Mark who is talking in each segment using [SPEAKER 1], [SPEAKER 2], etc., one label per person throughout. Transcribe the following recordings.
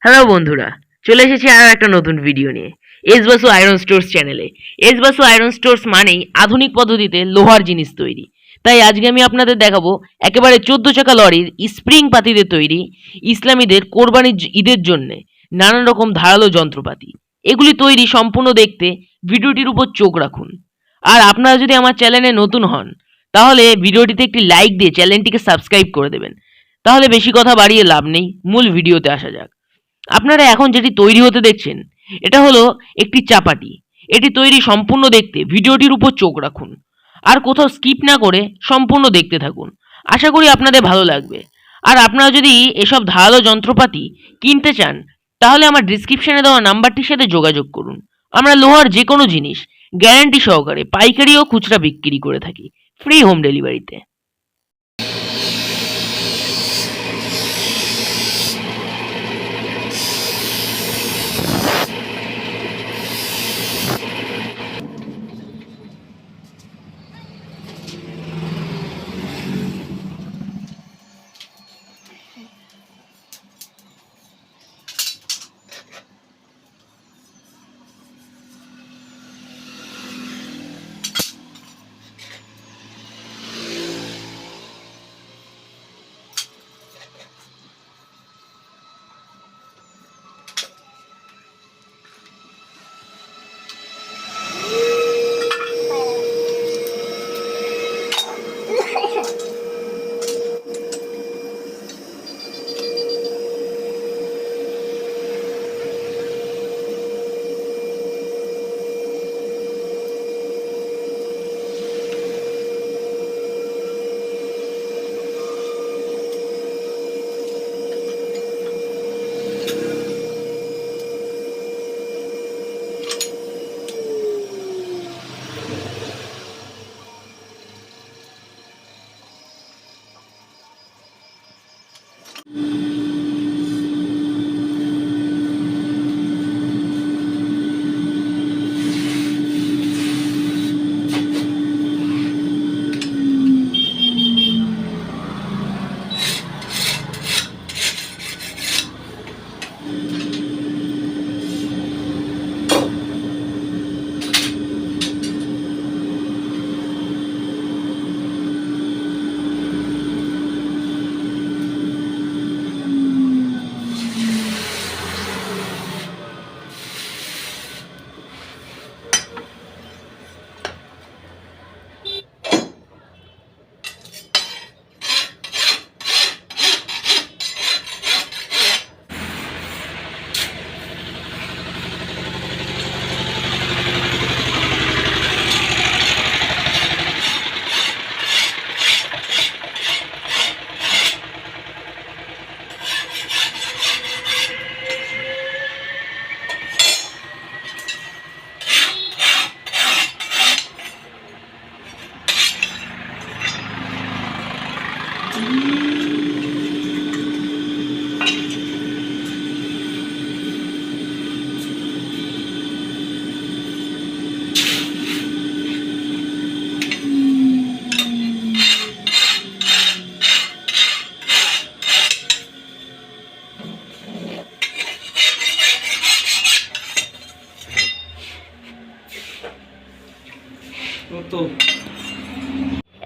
[SPEAKER 1] Hello বন্ধুরা, চলে এসেছি আরও একটা নতুন ভিডিও নিয়ে এস বাসু আয়রন স্টোর্স চ্যানেলে। এস বাসু আয়রন স্টোর্স মানেই আধুনিক পদ্ধতিতে লোহার জিনিস তৈরি। তাই আজকে আমি আপনাদের দেখাবো একেবারে 14 চাকা লরির স্প্রিং পাতিতে তৈরি ইসলামীদের কোরবানির ঈদের জন্যে নানান রকম ধারালো যন্ত্রপাতি। এগুলি তৈরি সম্পূর্ণ দেখতে ভিডিওটির উপর চোখ রাখুন। আর আপনারা যদি আমার চ্যানেলে নতুন হন তাহলে ভিডিওটিতে একটি লাইক দিয়ে চ্যানেলটিকে সাবস্ক্রাইব করে দেবেন। তাহলে বেশি কথা বাড়িয়ে লাভ নেই, মূল ভিডিওতে আসা যাক। আপনারা এখন যেটি তৈরি হতে দেখছেন এটা হলো একটি চাপাটি। এটি তৈরি সম্পূর্ণ দেখতে ভিডিওটির উপর চোখ রাখুন আর কোথাও স্কিপ না করে সম্পূর্ণ দেখতে থাকুন। আশা করি আপনাদের ভালো লাগবে। আর আপনারা যদি এসব ধারালো যন্ত্রপাতি কিনতে চান তাহলে আমার ডিসক্রিপশনে দেওয়া নাম্বারটির সাথে যোগাযোগ করুন। আমরা লোহার যে কোনো জিনিস গ্যারান্টি সহকারে পাইকারি ও খুচরা বিক্রি করে থাকি, ফ্রি হোম ডেলিভারিতে।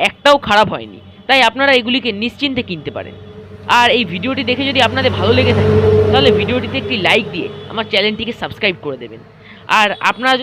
[SPEAKER 1] একটাও খারাপ হয়নি, তাই আপনারা এগুলিকে নিশ্চিন্তে কিনতে পারেন। আর এই ভিডিওটি দেখে যদি আপনাদের ভালো লেগে থাকে তাহলে ভিডিওটিতে একটি লাইক দিয়ে আমার চ্যানেলটিকে সাবস্ক্রাইব করে দেবেন। আর আপনারা